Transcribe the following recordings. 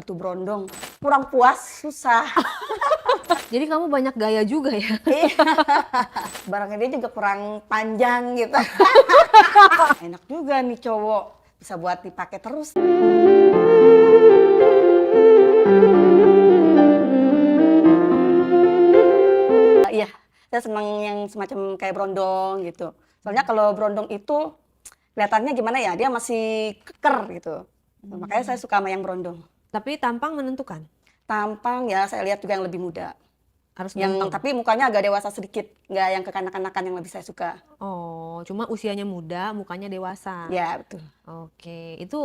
Batu Brondong, kurang puas, susah. Jadi kamu banyak gaya juga ya? Iya. Barangnya dia juga kurang panjang gitu. Enak juga nih cowok, bisa buat dipakai terus. Iya, saya senang yang semacam kayak brondong gitu. Soalnya kalau brondong itu kelihatannya gimana ya, dia masih keker gitu. Makanya saya suka sama yang brondong. Tapi tampang menentukan, Tampang ya saya lihat juga yang lebih muda. harus Yang ganteng. tapi mukanya agak dewasa sedikit, nggak yang kekanak-kanakan yang lebih saya suka. Oh, cuma usianya muda, mukanya dewasa. Ya betul. Oke, itu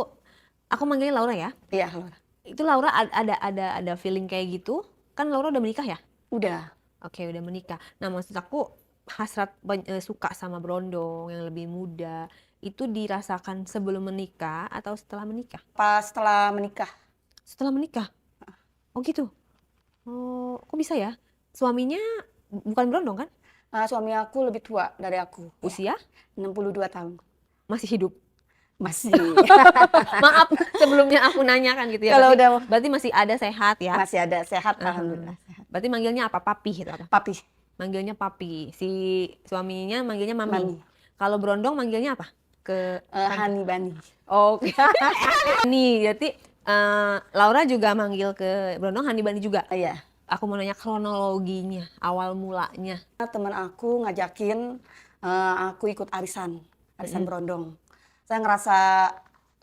aku manggilnya Laura ya. Iya, Laura. Itu Laura ada feeling kayak gitu? Kan Laura udah menikah ya? Udah. Oke, udah menikah. Nah, maksud aku hasrat suka sama Brondong yang lebih muda itu dirasakan sebelum menikah atau setelah menikah? Pas setelah menikah, Setelah menikah. Oh gitu. Oh, kok bisa ya? Suaminya bukan Brondong kan? suami aku lebih tua dari aku. Usia 62 tahun. masih hidup. Masih. Maaf sebelumnya aku nanyakan gitu ya. Kalau Berarti, udah berarti masih ada sehat ya? masih ada sehat, alhamdulillah. Sehat. Berarti manggilnya apa? Papi gitu apa? Papi, Manggilnya papi. Si suaminya manggilnya mami. Mami. Kalau Brondong manggilnya apa? Ke Hani Bani. Oke. Nih, berarti Laura juga manggil ke Brondong Hani Bani juga. Iya. Aku mau nanya kronologinya, awal mulanya. Teman aku ngajakin aku ikut arisan Brondong. Saya ngerasa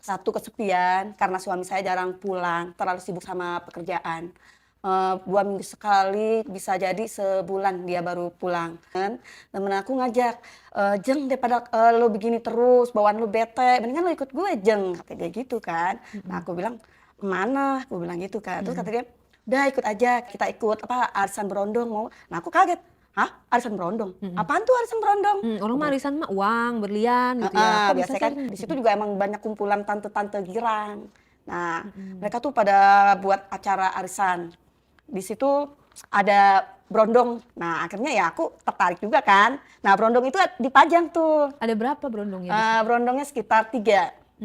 satu kesepian karena suami saya jarang pulang, terlalu sibuk sama pekerjaan. 2 minggu sekali, bisa jadi sebulan dia baru pulang. Dan temen aku ngajak, Jeng daripada lo begini terus, bawaan lo bete, mendingan lo ikut gue Jeng, kata dia gitu kan. Nah aku bilang, kemana? Aku bilang gitu kan. Terus kata dia, udah ikut aja, kita ikut arisan Brondong mau. Nah aku kaget, hah? Arisan Brondong? Apaan tuh arisan Brondong? Orang mah arisan mah uang, berlian gitu ya. Kok bisa Biasanya sih kan arisan? di situ juga emang banyak kumpulan tante-tante girang. Nah, mereka tuh pada buat acara arisan. Di situ ada brondong. Nah, akhirnya ya aku tertarik juga kan. Nah, brondong itu dipajang tuh. Ada berapa Brondongnya di situ? Brondongnya sekitar 3.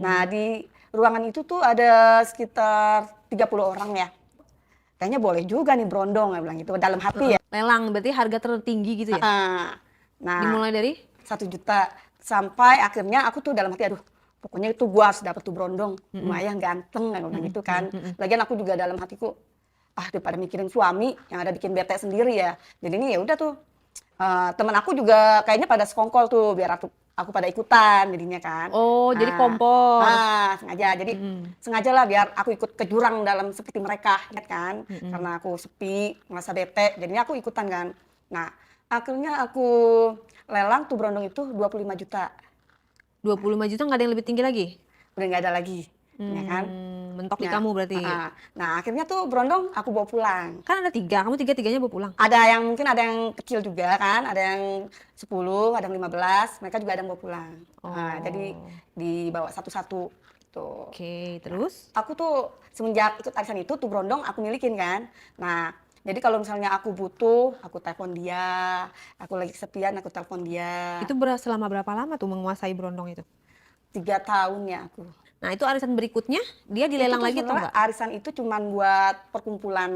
Nah, di ruangan itu tuh ada sekitar 30 orang ya. Kayaknya boleh juga nih brondong, saya bilang gitu, dalam hati ya. Lelang, berarti harga tertinggi gitu ya? Nah, Dimulai dari? 1 juta. Sampai akhirnya aku tuh dalam hati, aduh pokoknya itu gua harus dapet tuh brondong. Lumayan ganteng, kayak bilang gitu kan. Lagian aku juga dalam hatiku, daripada mikirin suami yang ada bikin bete sendiri ya. Jadi ini ya udah tuh. Temen aku juga kayaknya pada sekongkol tuh biar aku pada ikutan jadinya kan. Oh, jadi kompor. Sengaja. Jadi sengaja lah biar aku ikut ke jurang dalam seperti mereka, ya kan. Karena aku sepi, merasa bete, jadinya aku ikutan kan. Nah, akhirnya aku lelang tuh brondong itu 25 juta. 25 juta nggak ada yang lebih tinggi lagi? Udah nggak ada lagi, ya kan. Mentok di kamu berarti. Nah, akhirnya tuh brondong aku bawa pulang. Kan ada 3, kamu 3-3-nya bawa pulang. Ada yang mungkin ada yang kecil juga kan, ada yang 10, ada yang 15, mereka juga ada yang bawa pulang. Jadi dibawa satu-satu gitu. Oke, terus? Aku tuh semenjak ikut arisan itu tuh brondong aku milikin kan. Nah, jadi kalau misalnya aku butuh, aku telepon dia. Aku lagi kesepian, aku telepon dia. Itu selama berapa lama tuh menguasai Brondong itu? 3 tahun ya aku. Nah, itu arisan berikutnya dia dilelang lagi atau enggak? Arisan itu cuman buat perkumpulan.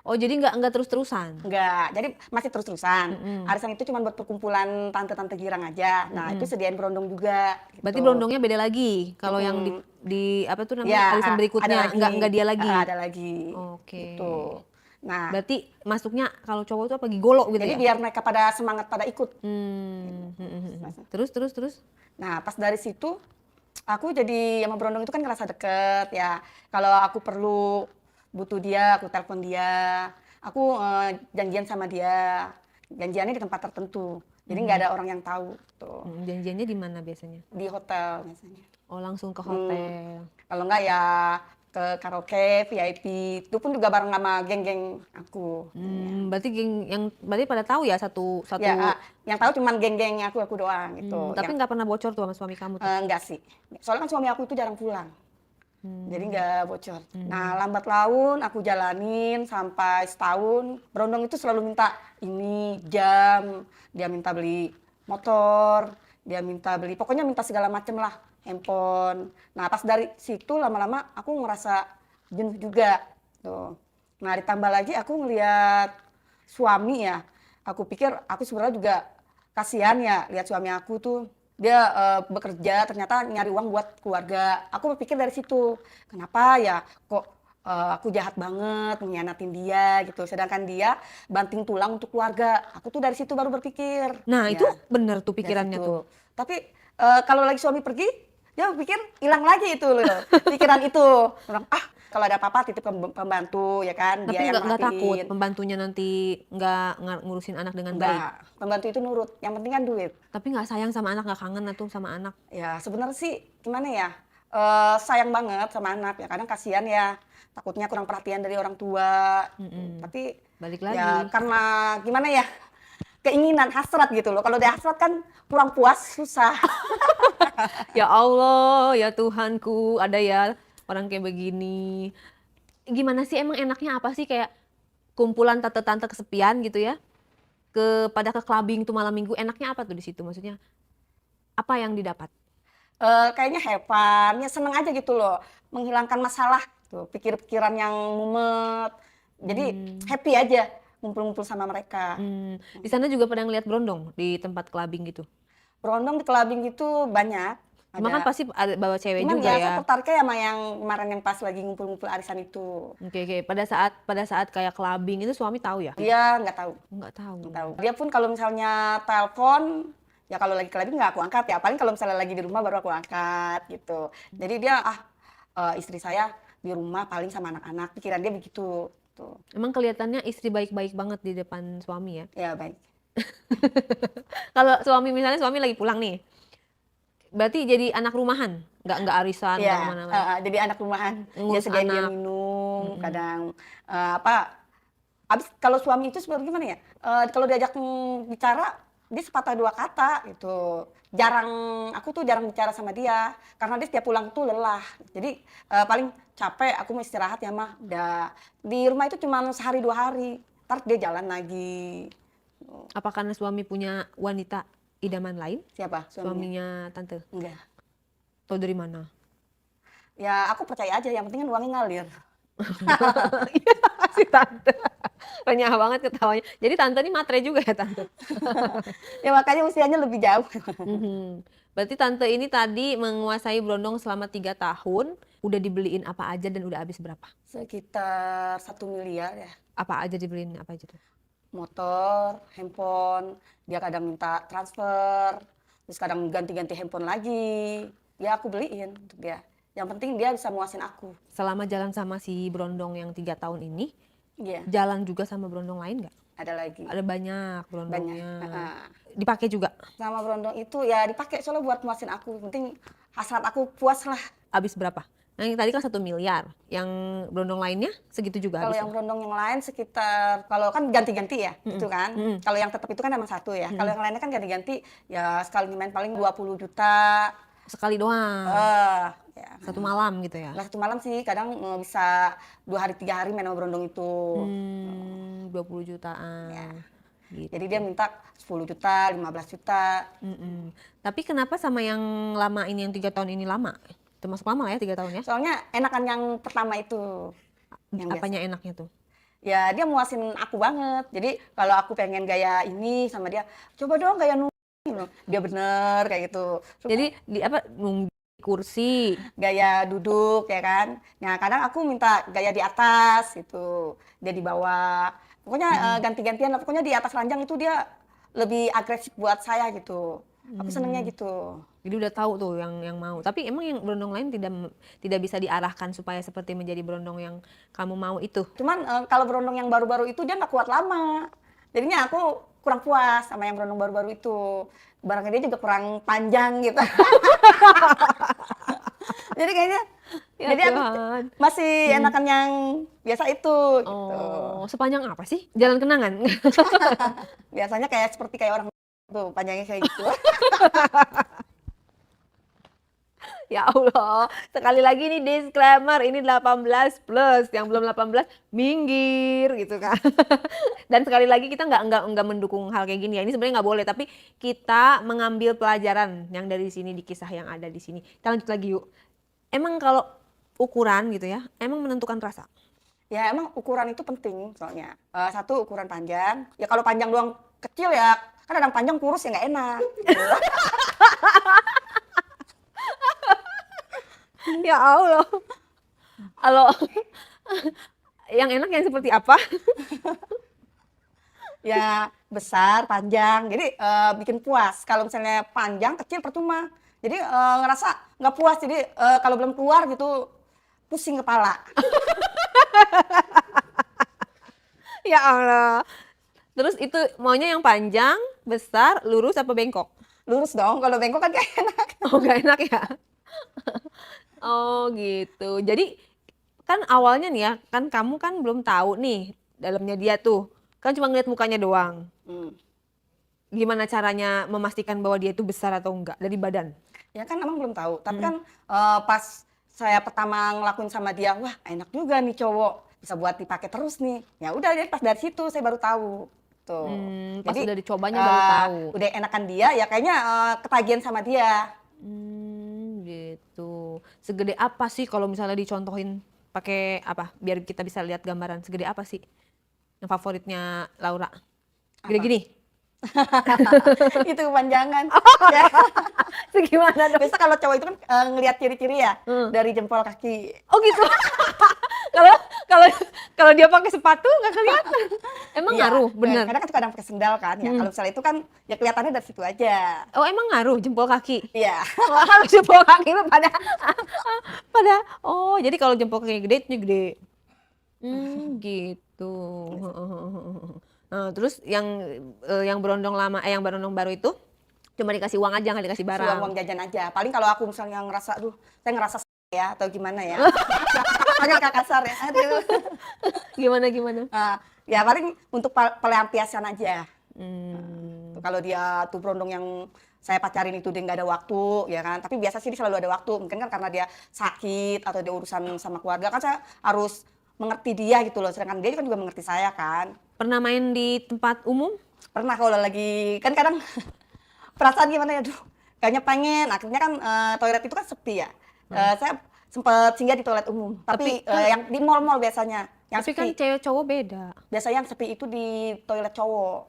Oh, jadi nggak terus-terusan? Enggak, jadi masih terus-terusan. Arisan itu cuma buat perkumpulan tante-tante girang aja. Nah, itu sediain brondong juga. Gitu. Berarti Brondongnya beda lagi. Kalau yang di apa tuh namanya Ya, arisan berikutnya nggak dia lagi. Ada lagi. Oke. Gitu. Nah, berarti masuknya kalau cowok itu apa gigolo gitu jadi ya? biar mereka pada semangat pada ikut. Terus. Nah, pas dari situ aku jadi sama brondong itu kan ngerasa deket ya. Kalau aku perlu butuh dia, aku telepon dia. Aku janjian sama dia. Janjiannya di tempat tertentu. Jadi nggak ada orang yang tahu. Tuh. Janjiannya di mana biasanya? Di hotel biasanya. Oh, langsung ke hotel. Kalau nggak ya ke karaoke, VIP. Itu pun juga bareng sama geng-geng aku. Berarti berarti pada tahu ya satu. Ya, yang tahu cuman geng-geng aku doang gitu. Tapi nggak pernah bocor tuh sama suami kamu tuh? Enggak sih. Soalnya kan suami aku itu jarang pulang. Jadi nggak bocor. Nah, lambat laun aku jalanin sampai setahun. Brondong itu selalu minta ini jam, dia minta beli motor, dia minta beli, pokoknya minta segala macem lah. handphone. Nah pas dari situ lama-lama aku ngerasa jenuh juga tuh. Nah ditambah lagi aku ngelihat suami ya, aku pikir aku sebenarnya juga kasihan ya lihat suami aku tuh dia bekerja ternyata nyari uang buat keluarga. Aku berpikir dari situ, kenapa ya kok aku jahat banget mengkhianatin dia gitu. Sedangkan dia banting tulang untuk keluarga. Aku tuh dari situ baru berpikir, Nah, itu ya bener tuh dari pikirannya tuh. situ. Tapi kalau lagi suami pergi, dia pikir hilang lagi itu loh, pikiran itu. Bilang, ah kalau ada apa-apa titip pembantu ya kan, Tapi dia yang nggak takut merhatiin. pembantunya nanti nggak ngurusin anak dengan baik. Enggak, pembantu itu nurut. Yang penting kan duit. Tapi nggak sayang sama anak, nggak kangen atau sama anak. Ya sebenarnya sih gimana ya, sayang banget sama anak ya. Kadang kasihan ya, takutnya kurang perhatian dari orang tua. Tapi Balik ya lagi. karena gimana ya, keinginan hasrat gitu loh. Kalau udah hasrat kan kurang puas susah. Ya Allah, ya Tuhanku, ada ya orang kayak begini. Gimana sih emang enaknya apa sih kayak kumpulan tante-tante kesepian gitu ya? Ke clubbing tuh malam minggu, enaknya apa tuh di situ? Maksudnya apa yang didapat? Kayaknya have fun, ya seneng aja gitu loh. Menghilangkan masalah tuh, pikir-pikiran yang mumet. Jadi happy aja ngumpul-ngumpul sama mereka. Di sana juga pada ngeliat berondong di tempat clubbing gitu. Berondong di clubbing gitu banyak. Cuma kan Ada. pasti ada bawa cewek Cuman juga ya ya. saya tertariknya sama yang kemarin yang pas lagi ngumpul-ngumpul arisan itu. Oke. Pada saat kayak clubbing itu suami tahu ya? Dia nggak tahu, Nggak tahu. nggak tahu. Dia pun kalau misalnya telepon, ya kalau lagi clubbing nggak aku angkat ya. Paling kalau misalnya lagi di rumah baru aku angkat gitu. Jadi dia istri saya di rumah paling sama anak-anak. Pikiran dia begitu. Tuh. Emang kelihatannya istri baik-baik banget di depan suami ya. Ya baik. Kalau misalnya suami lagi pulang nih, berarti jadi anak rumahan, nggak arisan, nggak Iya, kemana-mana. jadi anak rumahan. Dia Ngurus sediain dia anak. minum, kadang abis kalau suami itu sebenarnya gimana ya? Kalau diajak bicara, dia sepatah dua kata gitu. Aku tuh jarang bicara sama dia karena dia setiap pulang tuh lelah. Jadi paling capek, aku mau istirahat ya mah. Udah di rumah itu cuma sehari 2 hari, ntar dia jalan lagi. Apa karena suami punya wanita idaman lain? Siapa suaminya? Suaminya tante? Enggak. Tahu dari mana? Ya aku percaya aja, yang penting kan uangnya ngalir. Si tante. Renyah banget ketawanya. Jadi tante ini matre juga ya tante? Ya makanya usianya lebih jauh. Berarti tante ini tadi menguasai berondong selama 3 tahun. Udah dibeliin apa aja dan udah habis berapa? Sekitar 1 miliar ya. Apa aja dibeliin, apa aja tuh? Motor, handphone, dia kadang minta transfer, terus kadang ganti-ganti handphone lagi. Ya aku beliin untuk dia. Yang penting dia bisa muasin aku. Selama jalan sama si berondong yang 3 tahun ini, Iya, jalan juga sama berondong lain nggak? ada lagi. Ada banyak Banyak. berondongnya. Heeh. Dipakai juga. Sama berondong itu ya dipakai soalnya buat muasin aku. Yang penting hasrat aku puas lah. Habis berapa? Nah, yang tadi kan 1 miliar. Yang berondong lainnya segitu juga Kalau habisnya. yang berondong yang lain sekitar, kalau kan ganti-ganti ya, itu kan. Kalau yang tetap itu kan emang satu ya. Kalau yang lainnya kan ganti-ganti, ya sekali main paling 20 juta. Sekali doang. Ya. 1 malam gitu ya. Nggak 1 malam sih, kadang bisa 2 hari 3 hari main sama berondong itu. 20 jutaan. Ya. Gitu. Jadi dia minta 10 juta, 15 juta. Tapi kenapa sama yang lama ini, yang 3 tahun ini lama? Termasuk lama lah ya 3 tahun ya. Soalnya enakan yang pertama itu. Yang biasa. Apanya enaknya tuh? Ya dia muasin aku banget. Jadi kalau aku pengen gaya ini sama dia, coba dong gaya nunggu. Dia bener kayak gitu. Jadi nunggu kursi. Gaya duduk ya kan. Nah kadang aku minta gaya di atas gitu. Dia di bawah. Pokoknya ganti-gantian. Pokoknya di atas ranjang itu dia lebih agresif buat saya gitu. Aku senengnya gitu. Jadi udah tahu tuh yang mau. Tapi emang yang berondong lain tidak bisa diarahkan supaya seperti menjadi berondong yang kamu mau itu. Cuman kalau berondong yang baru-baru itu dia nggak kuat lama. Jadinya aku kurang puas sama yang berondong baru-baru itu. Barangnya dia juga kurang panjang gitu. Jadi kayaknya Ya jadi aku Tuhan. masih enakan yang biasa itu gitu. Oh, sepanjang apa sih? Jalan kenangan. Biasanya seperti kayak orang tuh panjangnya kayak gitu. Ya Allah, sekali lagi nih disclaimer, ini 18 plus, yang belum 18 minggir gitu kan. Dan sekali lagi kita nggak mendukung hal kayak gini ya. Ini sebenarnya nggak boleh, tapi kita mengambil pelajaran yang dari sini di kisah yang ada di sini. Kita lanjut lagi yuk. Emang kalau ukuran gitu ya, emang menentukan rasa. Ya emang ukuran itu penting soalnya. Satu ukuran panjang. Ya kalau panjang doang kecil ya, kan ada yang panjang kurus ya nggak enak. Gitu. Ya Allah. Kalau yang enak yang seperti apa? Ya besar, panjang. Jadi bikin puas. Kalau misalnya panjang, kecil percuma. Jadi ngerasa nggak puas. Jadi kalau belum keluar gitu pusing kepala. Ya Allah. Terus itu maunya yang panjang, besar, lurus apa bengkok? Lurus dong. Kalau bengkok kan gak enak. Oh, gak enak ya? Oh gitu. Jadi kan awalnya nih ya, kan kamu kan belum tahu nih dalamnya dia tuh. Kan cuma ngeliat mukanya doang. Hmm. Gimana caranya memastikan bahwa dia itu besar atau enggak dari badan? Ya kan emang belum tahu. Tapi kan pas saya pertama ngelakuin sama dia, wah enak juga nih cowok. Bisa buat dipakai terus nih. Ya udah, jadi pas dari situ saya baru tahu. Tuh. Pas Jadi udah dicobanya baru tahu. udah enakan dia, ya kayaknya ketagihan sama dia. Gitu. Segede apa sih kalau misalnya dicontohin pakai apa? Biar kita bisa lihat gambaran. Segede apa sih yang favoritnya Laura? Gede gini. Itu kepanjangan. Oh. Ya. Segimana dong? Biasa kalau cowok itu kan ngelihat ciri-ciri ya dari jempol kaki. Oh gitu. Kalau kalau kalau dia pakai sepatu nggak kelihatan. Emang Iya, ngaruh, bener. kadang kan kadang pakai sendal kan. Ya kalau misalnya itu kan ya kelihatannya dari situ aja. Oh emang ngaruh jempol kaki? Iya. Kalau jempol kaki lu pada oh jadi kalau jempol kaki gede itu gede. Gitu. Nah, terus yang berondong lama yang berondong baru itu cuma dikasih uang aja nggak dikasih barang. Uang jajan aja. Paling kalau aku misalnya ngerasa, aduh, saya ngerasa ya atau gimana ya. Paling agak kasar ya. Aduh. Gimana? Ya paling untuk pelampiasan aja. Hmm. Kalau dia tuh berondong yang saya pacarin itu dia nggak ada waktu, ya kan. Tapi biasa sih dia selalu ada waktu. Mungkin kan karena dia sakit atau dia urusan sama keluarga kan saya harus mengerti dia gitu loh. Sedangkan dia kan juga mengerti saya kan. Pernah main di tempat umum? Pernah kalau lagi kan kadang perasaan gimana ya, aduh kayaknya pengen. Akhirnya kan toilet itu kan sepi ya. Saya sempat singgah di toilet umum. Tapi kan- yang di mall-mall biasanya. Yang Tapi kan sepi. cewek cowok beda. Biasanya yang sepi itu di toilet cowok.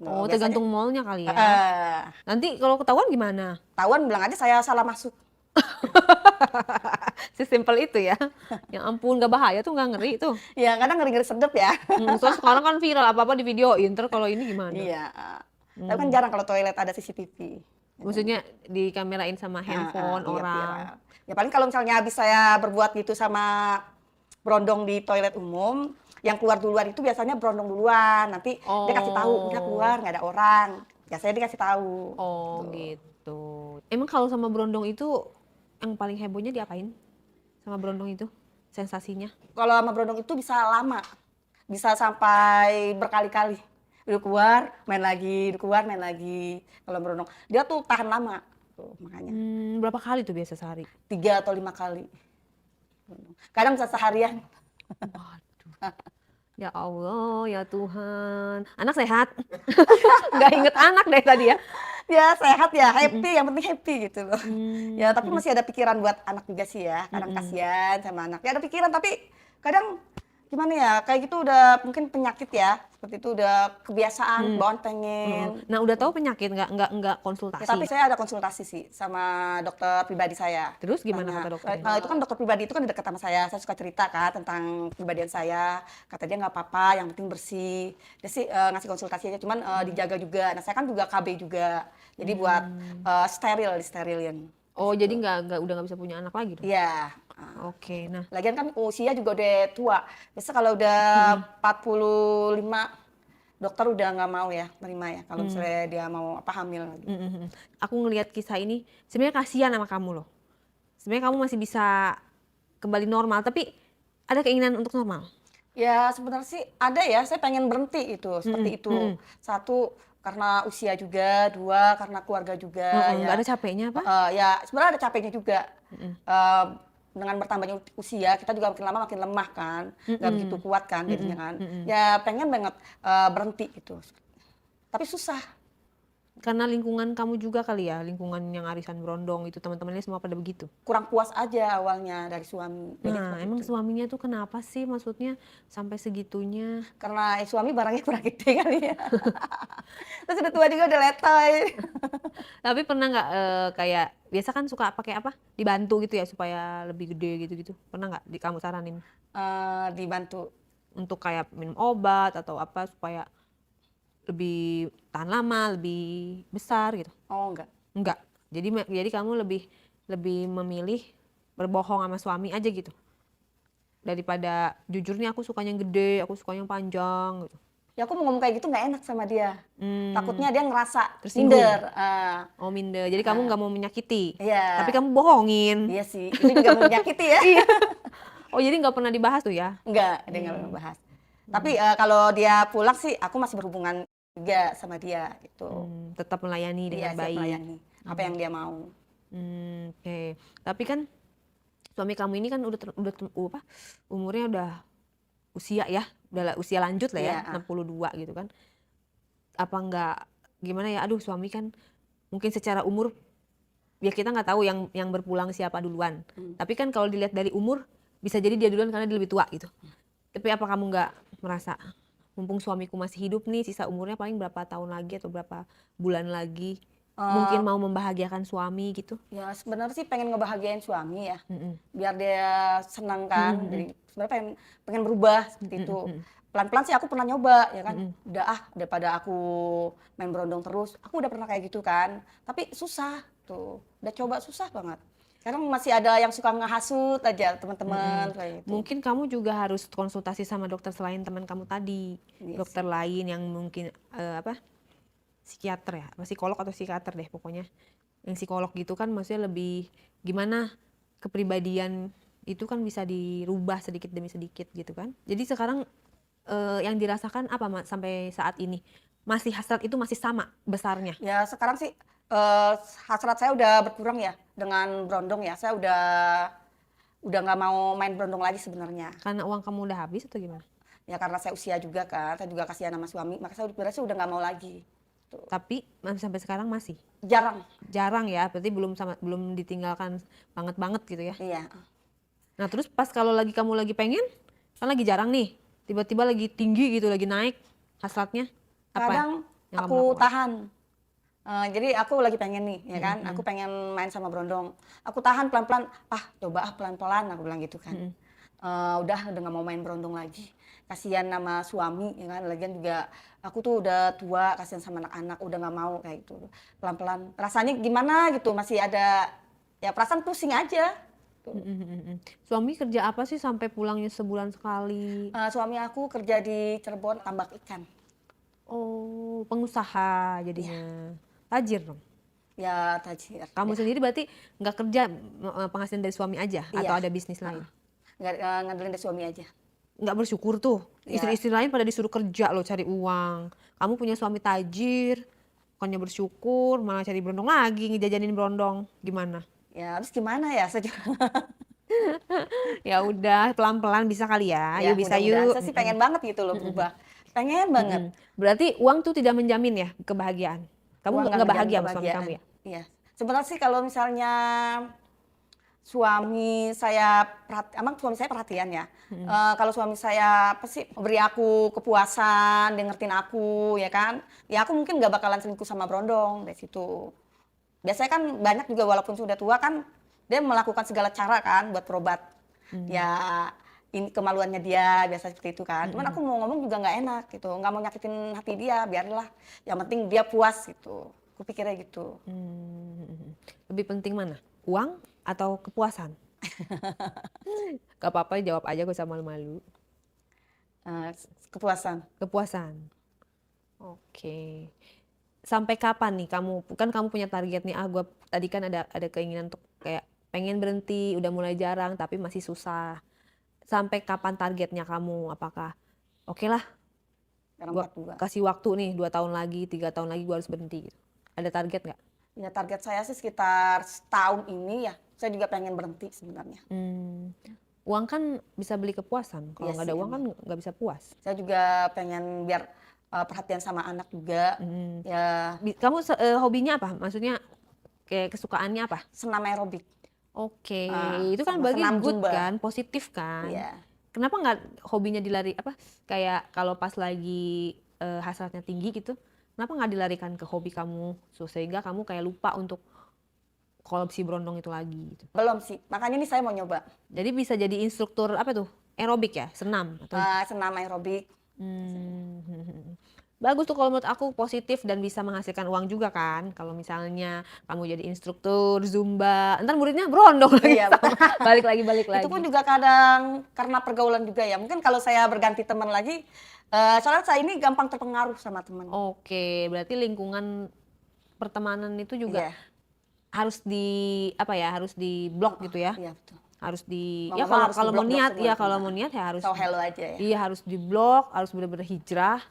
Oh, Biasanya- tergantung mallnya kali ya. Eh, Nanti kalau ketahuan gimana? Tawan bilang aja saya salah masuk. Sesimpel itu ya. Yang ampun, gak bahaya tuh, gak ngeri tuh. Ya kadang ngeri-ngeri sedep ya. Terus sekarang kan viral apa-apa di videoin, ntar kalau ini gimana? Iya. Tapi kan jarang kalau toilet ada CCTV. Maksudnya dikamerain sama handphone Iya, orang. viral. Ya paling kalau misalnya habis saya berbuat gitu sama berondong di toilet umum, yang keluar duluan itu biasanya berondong duluan. Nanti dia kasih tahu, udah keluar nggak ada orang. Biasanya dia kasih tahu. Oh gitu. Emang kalau sama berondong itu yang paling hebohnya diapain? Sama berondong itu sensasinya? Kalau sama berondong itu bisa lama, bisa sampai berkali-kali. Udah keluar, main lagi, udah keluar, main lagi. Kalau berondong, dia tuh tahan lama. Tuh, makanya Berapa kali tuh biasa sehari? 3 atau 5 kali. Kadang bisa seharian. Waduh. Ya Allah, ya Tuhan. Anak sehat? Nggak inget anak deh tadi ya. Ya sehat ya, happy, yang penting happy gitu loh. Ya tapi masih ada pikiran buat anak juga sih ya. Kadang kasihan sama anak. Ya ada pikiran tapi kadang gimana ya, kayak gitu udah mungkin penyakit ya. Seperti itu udah kebiasaan, bawaan pengen. Nah udah tahu penyakit nggak konsultasi? Ya, tapi saya ada konsultasi sih sama dokter pribadi saya. Terus gimana Tanya, kata dokternya? Itu kan dokter pribadi itu kan dekat sama saya suka cerita kan tentang kepribadian saya. Kata dia nggak apa-apa, yang penting bersih. Dia sih ngasih konsultasi aja, cuman dijaga juga. Nah saya kan juga KB juga, jadi buat disterilin. Oh jadi udah nggak bisa punya anak lagi dong? Iya. Oke, nah Lagian kan usia juga udah tua. Biasa kalau udah 45 dokter udah nggak mau ya terima ya kalau misalnya dia mau hamil lagi. aku ngelihat kisah ini sebenarnya kasihan sama kamu loh. Sebenarnya kamu masih bisa kembali normal, tapi ada keinginan untuk normal. Ya sebenarnya sih ada ya, saya pengen berhenti itu seperti itu. Satu karena usia juga, dua karena keluarga juga. Nggak ada capeknya apa? Ya sebenarnya ada capeknya juga. Eh, dengan bertambahnya usia kita juga makin lama makin lemah kan, nggak begitu kuat kan jadinya kan. Ya pengen banget berhenti gitu, tapi susah. Karena lingkungan kamu juga kali ya, lingkungan yang arisan berondong itu teman-temannya semua pada begitu. Kurang puas aja awalnya dari suami. Jadi Nah, seperti emang itu. suaminya tuh kenapa sih maksudnya sampai segitunya? Karena suami barangnya kurang gede kali ya. Terus udah tua juga udah letoy. Tapi pernah nggak kayak biasa kan suka pakai apa? Dibantu gitu ya supaya lebih gede gitu-gitu. Pernah nggak kamu saranin Dibantu. untuk kayak minum obat atau apa supaya lebih tahan lama, lebih besar gitu? Oh enggak. Enggak. Jadi kamu lebih lebih memilih berbohong sama suami aja gitu. Daripada jujur nih aku sukanya yang gede, aku sukanya yang panjang gitu. Ya aku mau ngomong kayak gitu nggak enak sama dia. Takutnya dia ngerasa Tersinggung. minder. Oh minder. Jadi kamu nggak mau menyakiti. Iya. Tapi kamu bohongin. Iya sih, itu juga menyakiti ya. Iya. Oh jadi nggak pernah dibahas tuh ya? Enggak, dia nggak pernah bahas. Tapi kalau dia pulang sih, aku masih berhubungan juga sama dia gitu. Tetap melayani dengan Iya, siap baik. melayani apa yang dia mau. Oke. Tapi kan suami kamu ini kan apa? Umurnya udah usia ya, udah usia lanjut lah ya, Iya, 62 gitu kan. Apa enggak gimana ya? Aduh, suami kan mungkin secara umur ya kita nggak tahu yang berpulang siapa duluan. Tapi kan kalau dilihat dari umur bisa jadi dia duluan karena dia lebih tua gitu. Tapi apa kamu nggak merasa mumpung suamiku masih hidup nih, sisa umurnya paling berapa tahun lagi atau berapa bulan lagi, mungkin mau membahagiakan suami gitu? Ya sebenarnya sih pengen ngebahagiain suami ya, biar dia senang kan. Jadi sebenarnya pengen berubah seperti itu. Pelan-pelan sih aku pernah nyoba ya kan. Udah daripada aku main berondong terus, aku udah pernah kayak gitu kan. Tapi susah tuh, udah coba susah banget. Sekarang masih ada yang suka ngehasut aja teman-teman kayak gitu. Mungkin kamu juga harus konsultasi sama dokter selain teman kamu tadi. Iya Dokter lain yang mungkin apa? Psikiater ya, apa psikolog atau psikiater deh pokoknya. Yang psikolog gitu kan maksudnya lebih gimana kepribadian itu kan bisa dirubah sedikit demi sedikit gitu kan. Jadi sekarang yang dirasakan apa sampai saat ini? Masih hasrat itu masih sama besarnya? Ya sekarang sih hasrat saya udah berkurang ya dengan berondong ya. Saya udah nggak mau main berondong lagi sebenarnya. Karena uang kamu udah habis atau gimana? Ya karena saya usia juga kan, saya juga kasihan sama suami, maka saya sebenarnya udah nggak mau lagi. Tuh. Tapi sampai sekarang masih? Jarang. Jarang ya, berarti belum ditinggalkan banget gitu ya? Iya. Nah terus pas kalau kamu lagi pengen, kan lagi jarang nih, tiba-tiba lagi tinggi gitu, lagi naik hasratnya, apa Kadang yang kamu aku lakukan? tahan. Jadi aku lagi pengen nih, ya kan, aku pengen main sama berondong. Aku tahan pelan-pelan, coba pelan-pelan, aku bilang gitu kan. Udah nggak mau main berondong lagi. Kasihan sama suami, ya kan, lagian juga aku tuh udah tua, kasihan sama anak-anak, udah nggak mau kayak gitu. Pelan-pelan, rasanya gimana gitu, masih ada, ya perasaan pusing aja. Tuh. Suami kerja apa sih sampai pulangnya sebulan sekali? Suami aku kerja di Cirebon, tambak ikan. Oh, pengusaha jadinya. Tajir dong. Ya tajir. Kamu sendiri berarti nggak kerja penghasilan dari suami aja atau Iya. ada bisnis lain? Ngandelin dari suami aja. Nggak bersyukur tuh. Ya. Istri-istri lain pada disuruh kerja loh cari uang. Kamu punya suami tajir, bukannya bersyukur, malah cari berondong lagi, ngejajanin berondong. Gimana? Ya harus gimana ya? Saya juga. Ya udah, pelan-pelan bisa kali ya. Ya, Yuk bisa mudah-mudahan. yuk. Saya sih pengen banget gitu loh berubah. Pengen banget. Berarti uang tuh tidak menjamin ya kebahagiaan. Kamu Uang nggak menjamin bahagia sama suami kebahagiaan. kamu ya? Iya. Sebenarnya sih kalau misalnya suami saya emang suami saya perhatian ya. Kalau suami saya apa sih beri aku kepuasan, dia ngertiin aku ya kan. Ya aku mungkin nggak bakalan selingkuh sama berondong dari situ. Biasanya kan banyak juga walaupun sudah tua kan dia melakukan segala cara kan buat berobat. Ya ini kemaluannya dia biasa seperti itu kan. Cuman aku mau ngomong juga nggak enak gitu, nggak mau nyakitin hati dia, biarlah. Yang penting dia puas gitu. Aku pikirnya gitu. Lebih penting mana? Uang atau kepuasan? Gak apa-apa jawab aja gak usah malu-malu. Kepuasan. Kepuasan. Oke. Sampai kapan nih kamu punya target nih, gua tadi kan ada keinginan untuk kayak pengen berhenti, udah mulai jarang tapi masih susah. Sampai kapan targetnya kamu? Apakah oke lah, Sekarang gua 42. kasih waktu nih 2 tahun lagi, 3 tahun lagi gua harus berhenti gitu. Ada target nggak? Ya target saya sih sekitar setahun ini ya. Saya juga pengen berhenti sebenarnya. Uang kan bisa beli kepuasan. Kalau Iya nggak ada sih, uang kan nggak bisa puas. Saya juga pengen biar perhatian sama anak juga. Ya, Kamu hobinya apa? Maksudnya kayak kesukaannya apa? senam aerobik. Oke, itu kan Sama berarti senam good zumba. kan, positif kan. Iya. Kenapa nggak hobinya dilari apa? Kayak kalau pas lagi hasratnya tinggi gitu, kenapa nggak dilarikan ke hobi kamu, sehingga kamu kayak lupa untuk kalau si berondong itu lagi gitu. Belum sih, makanya ini saya mau nyoba. Jadi bisa jadi instruktur apa tuh? Aerobik ya, senam atau? Senam aerobik. Bagus tuh kalau menurut aku, positif dan bisa menghasilkan uang juga kan. Kalau misalnya kamu jadi instruktur Zumba, ntar muridnya berondong lagi. Iya, betul. balik lagi. Itu pun juga kadang karena pergaulan juga ya. Mungkin kalau saya berganti teman lagi, soalnya saya ini gampang terpengaruh sama teman. Oke, berarti lingkungan pertemanan itu juga Iya. harus harus di blok gitu ya. Iya, betul. Harus di Mau ya ngomong harus kalau mau di-blok niat semua ya kalau teman. mau niat ya harus So hello aja ya. iya harus di blok, harus benar-benar hijrah,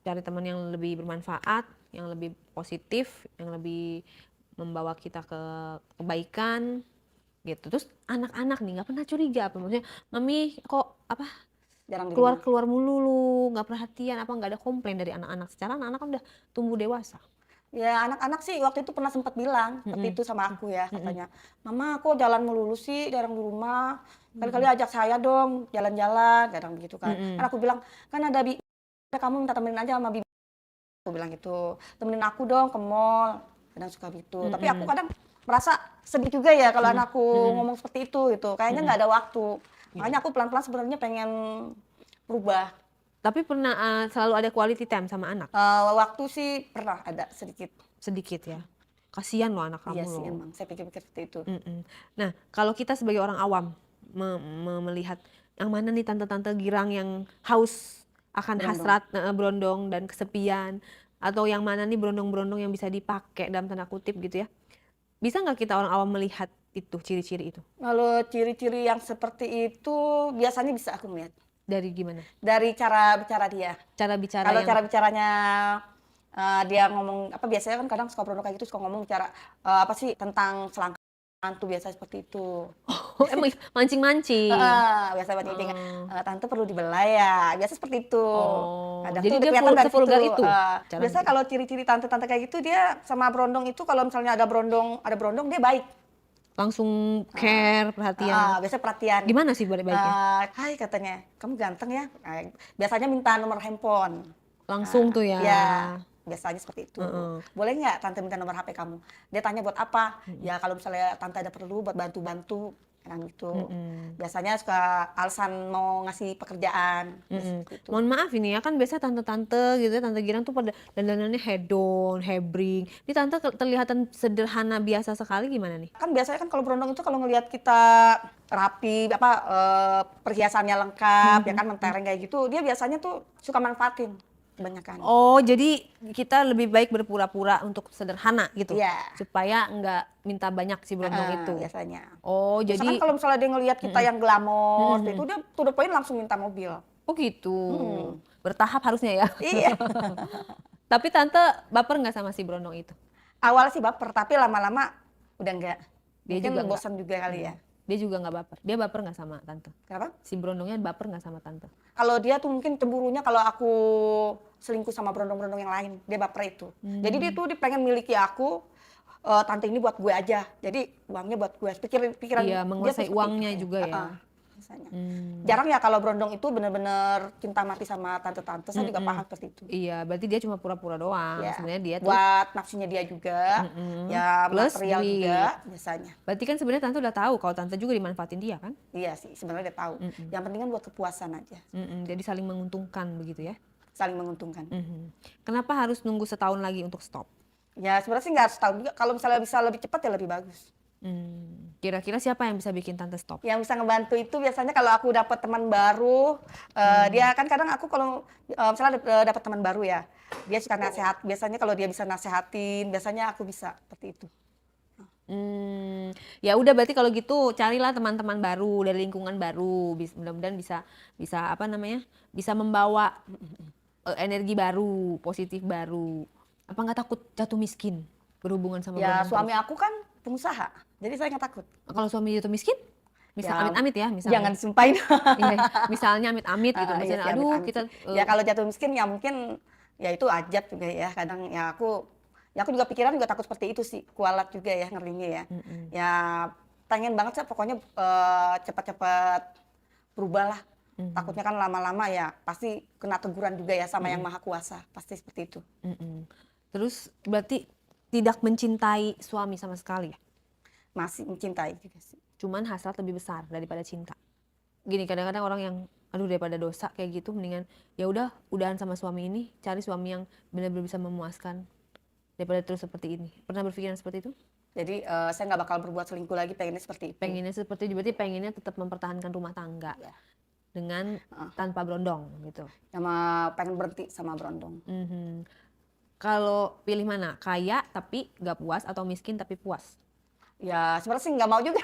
cari teman yang lebih bermanfaat, yang lebih positif, yang lebih membawa kita ke kebaikan gitu. Terus anak-anak nih nggak pernah curiga apa maksudnya, mami kok apa Jarang di rumah. keluar mulu lu, nggak perhatian, apa nggak ada komplain dari anak-anak? Secara anak-anak kan udah tumbuh dewasa. Ya anak-anak sih waktu itu pernah sempat bilang seperti itu sama aku ya, katanya, mama kok jalan melulu sih, jarang di rumah, kali-kali ajak saya dong jalan-jalan, kadang begitu kan. Kan aku bilang, kan ada kamu minta temenin aja sama bibi, aku bilang gitu, temenin aku dong ke mall, kadang suka gitu. Tapi aku kadang merasa sedih juga ya kalau anakku ngomong seperti itu gitu, kayaknya nggak ada waktu. Makanya aku pelan-pelan sebenarnya pengen berubah. Tapi pernah selalu ada quality time sama anak? Waktu sih pernah ada Sedikit ya. Kasihan loh anak iya kamu sih loh. emang, saya pikir-pikir seperti itu. Nah, kalau kita sebagai orang awam melihat yang mana nih tante-tante girang yang haus akan hasrat berondong dan kesepian, atau yang mana nih berondong-berondong yang bisa dipakai dalam tanda kutip gitu ya. Bisa nggak kita orang awam melihat itu, ciri-ciri itu? Kalau ciri-ciri yang seperti itu biasanya bisa aku melihat. Dari gimana? Dari cara bicara dia. Cara bicara Kalau yang cara bicaranya dia ngomong apa, biasanya kan kadang suka berondong kayak gitu, suka ngomong bicara apa sih tentang selangkangan tuh, biasa seperti itu. emang mancing-mancing. Biasa mancing, tante perlu dibelai ya, biasa seperti itu. Kadang jadi tuh dia kelihatan dari sevulgar situ. itu Biasanya kalau ciri-ciri tante-tante kayak gitu, dia sama berondong itu kalau misalnya ada berondong dia baik. langsung care, perhatian. Biasanya perhatian. Gimana sih baiknya? Hai katanya, kamu ganteng ya. Biasanya minta nomor handphone. Langsung tuh ya. Ya, biasanya seperti itu. Boleh nggak tante minta nomor HP kamu? Dia tanya buat apa? Ya kalau misalnya tante ada perlu buat bantu-bantu, kan gitu. Biasanya suka alasan mau ngasih pekerjaan. Gitu. Mohon maaf ini ya, kan biasa tante-tante gitu ya, tante girang tuh pada dandanannya hedon, hebring. Ini tante terlihatan sederhana biasa sekali, gimana nih? Kan biasanya kan kalau berondong itu kalau ngelihat kita rapi, perhiasannya lengkap, ya kan mentereng kayak gitu, dia biasanya tuh suka manfaatin kebanyakan. Oh, jadi kita lebih baik berpura-pura untuk sederhana gitu, Iya. supaya nggak minta banyak si berondong itu. Biasanya. Oh, Biasanya jadi kan kalau misalnya dia ngelihat kita yang glamor, itu dia to the point langsung minta mobil. oh gitu, bertahap harusnya ya. Iya. Tapi tante baper nggak sama si berondong itu? Awalnya sih baper, tapi lama-lama udah enggak. Dia Mungkin juga bosan juga kali ya. Dia juga nggak baper. Dia baper nggak sama tante? Kenapa? Si berondongnya baper nggak sama tante? Kalau dia tuh mungkin cemburunya kalau aku selingkuh sama berondong-berondong yang lain, dia baper itu. Jadi dia tuh dia pengen miliki aku, tante ini buat gue aja. Jadi uangnya buat gue. Pikiran Iya, dia menguasai tuh seperti uangnya itu. juga ya. Biasanya. Jarang ya kalau berondong itu benar-benar cinta mati sama tante-tante. Saya juga paham seperti itu. Iya, berarti dia cuma pura-pura doang. Ya, Sebenarnya dia tuh buat nafsunya dia juga, ya plus material duit. juga biasanya. berarti kan sebenarnya tante udah tahu kalau tante juga dimanfaatin dia kan? Iya sih, sebenarnya dia tahu. Yang penting kan buat kepuasan aja, Jadi saling menguntungkan begitu ya. saling menguntungkan. Kenapa harus nunggu setahun lagi untuk stop? Ya sebenarnya sih nggak harus tahu juga. Kalau misalnya bisa lebih cepat ya lebih bagus. Kira-kira siapa yang bisa bikin tante stop? Yang bisa ngebantu itu biasanya kalau aku dapat teman baru, dia kan kadang aku kalau misalnya dapat teman baru ya, dia suka nasehat. Biasanya kalau dia bisa nasehatin, biasanya aku bisa seperti itu. Ya udah, berarti kalau gitu carilah teman-teman baru dari lingkungan baru. Mudah-mudahan bisa apa namanya? Bisa membawa energi baru, positif baru. Apa nggak takut jatuh miskin berhubungan sama Ya berondong suami terus? aku kan pengusaha, jadi saya nggak takut. Kalau suami jatuh miskin? Misal Ya, amit-amit ya, jangan misalnya. disumpahin. Iya, misalnya amit-amit gitu, Iya misalnya sih, aduh amit-amit kita sih. Ya kalau jatuh miskin ya mungkin ya itu ajab juga ya. Kadang ya aku juga pikiran juga takut seperti itu sih. Kualat juga ya ngerinya ya. mm-mm, Ya pengen banget sih pokoknya cepat-cepat berubah lah. mhm, Takutnya kan lama-lama ya pasti kena teguran juga ya sama yang mhm, maha kuasa. Pasti seperti itu. mhm. Terus berarti tidak mencintai suami sama sekali ya? Masih mencintai juga sih. Cuman hasrat lebih besar daripada cinta. Gini, kadang-kadang orang yang aduh daripada dosa kayak gitu mendingan ya udah udahan sama suami ini, cari suami yang benar-benar bisa memuaskan daripada terus seperti ini. Pernah berpikiran seperti itu? Jadi saya nggak bakal berbuat selingkuh lagi, pengennya seperti itu. Pengennya seperti itu, berarti pengennya tetap mempertahankan rumah tangga Ya. dengan tanpa berondong gitu. Sama pengen berhenti sama berondong. Mhm. Kalau pilih mana? Kaya tapi gak puas atau miskin tapi puas? Ya sebenarnya sih nggak mau juga.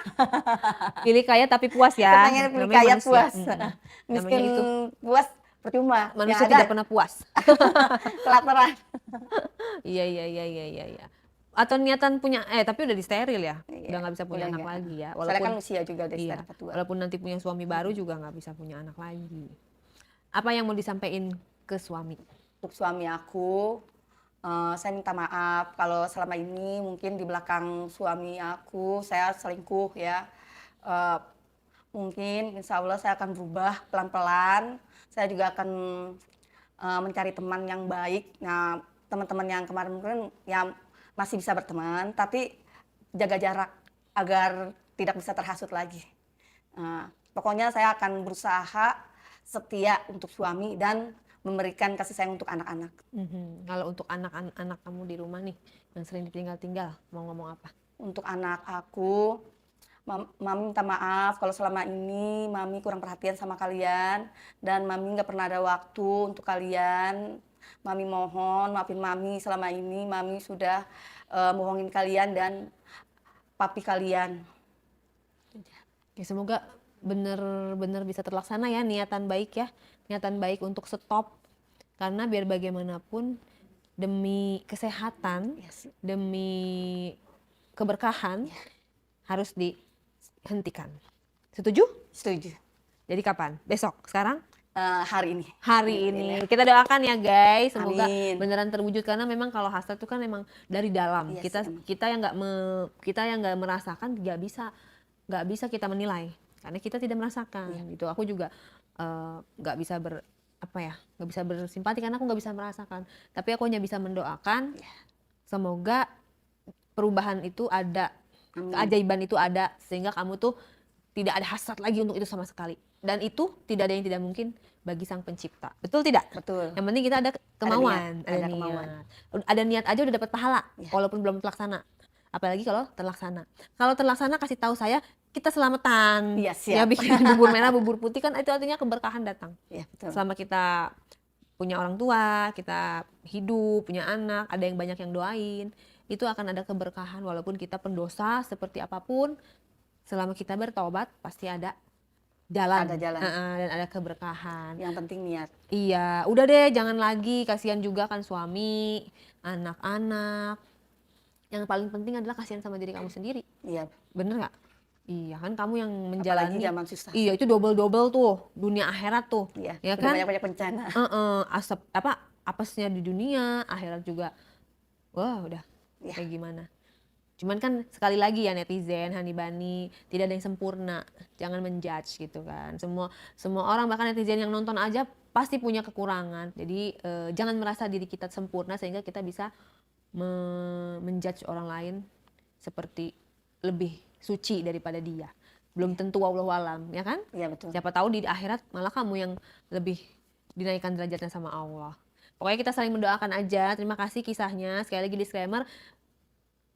Pilih kaya tapi puas ya. Pengen pilih Namanya kaya manusia. puas. Mm-mm. Miskin Namanya itu puas percuma. manusia Ya ada tidak pernah puas. kelaparan. Iya iya iya iya iya. Iya. Atau niatan punya tapi udah disteril ya. Iya, Udah nggak bisa punya udah anak enggak. lagi ya. Soalnya Walaupun kan usia juga udah iya, sekarang tua. walaupun nanti punya suami baru juga nggak bisa punya anak lagi. Apa yang mau disampaikan ke suami? Untuk suami aku, saya minta maaf kalau selama ini mungkin di belakang suami aku saya selingkuh ya. Eh, Mungkin insya Allah saya akan berubah pelan-pelan. Saya juga akan mencari teman yang baik. Nah, teman-teman yang kemarin yang masih bisa berteman, tapi jaga jarak agar tidak bisa terhasut lagi. Pokoknya saya akan berusaha setia untuk suami dan memberikan kasih sayang untuk anak-anak. Mhm. Kalau untuk anak-anak kamu di rumah nih yang sering ditinggal-tinggal, mau ngomong apa? Untuk anak aku, Mami minta maaf kalau selama ini Mami kurang perhatian sama kalian dan Mami nggak pernah ada waktu untuk kalian. Mami mohon maafin Mami selama ini Mami sudah bohongin kalian dan papi kalian. Ya semoga benar-benar bisa terlaksana ya niatan baik ya. Niatan baik untuk stop. Karena biar bagaimanapun demi kesehatan, Yes. demi keberkahan harus dihentikan. Setuju? Setuju. Jadi kapan? Besok? Sekarang? Hari ini. Hari ini. Kita doakan ya guys, semoga Amin. beneran terwujud karena memang kalau hasrat itu kan memang dari dalam. Yes, Kita emang. kita yang nggak merasakan nggak bisa kita menilai karena kita tidak merasakan gitu. Aku juga nggak bisa nggak bisa bersimpati karena aku nggak bisa merasakan. Tapi aku hanya bisa mendoakan semoga perubahan itu ada, Amin. keajaiban itu ada sehingga kamu tuh tidak ada hasrat lagi untuk itu sama sekali. Dan itu tidak ada yang tidak mungkin bagi Sang Pencipta. Betul tidak? Betul. Yang penting kita ada kemauan, Ada kemauan. Ada niat aja udah dapat pahala Ya. walaupun belum terlaksana. Apalagi kalau terlaksana. Kalau terlaksana kasih tahu saya kita selamatan. Iya, siap. Ya bikin bubur merah, bubur putih kan itu artinya keberkahan datang. Ya, betul. Selama kita punya orang tua, kita hidup, punya anak, ada yang banyak yang doain, itu akan ada keberkahan walaupun kita pendosa seperti apapun. Selama kita bertobat pasti ada jalan. Ada jalan. Dan ada keberkahan. Yang penting niat. Iya, udah deh jangan lagi, kasihan juga kan suami, anak-anak. Yang paling penting adalah kasihan sama diri kamu sendiri. Iya. Bener nggak? Iya kan kamu yang Apalagi menjalani. zaman susah. Iya itu double-double tuh, dunia akhirat tuh. Iya. Ya Udah kan? banyak-banyak bencana. Apesnya di dunia, akhirat juga. Wah, udah Ya. kayak gimana. Cuman kan sekali lagi ya netizen, Hanibani, tidak ada yang sempurna. Jangan menjudge gitu kan. Semua orang bahkan netizen yang nonton aja pasti punya kekurangan. Jadi jangan merasa diri kita sempurna sehingga kita bisa menjudge orang lain seperti lebih suci daripada dia. Belum tentu wallahualam, ya kan? Iya, betul. Siapa tahu di akhirat malah kamu yang lebih dinaikkan derajatnya sama Allah. Pokoknya kita saling mendoakan aja. Terima kasih kisahnya. Sekali lagi disclaimer,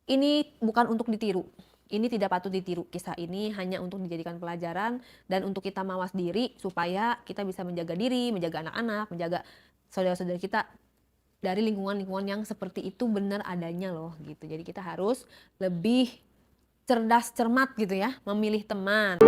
ini bukan untuk ditiru. Ini tidak patut ditiru. Kisah ini hanya untuk dijadikan pelajaran dan untuk kita mawas diri supaya kita bisa menjaga diri, menjaga anak-anak, menjaga saudara-saudara kita dari lingkungan-lingkungan yang seperti itu benar adanya loh gitu. Jadi kita harus lebih cerdas cermat gitu ya, memilih teman.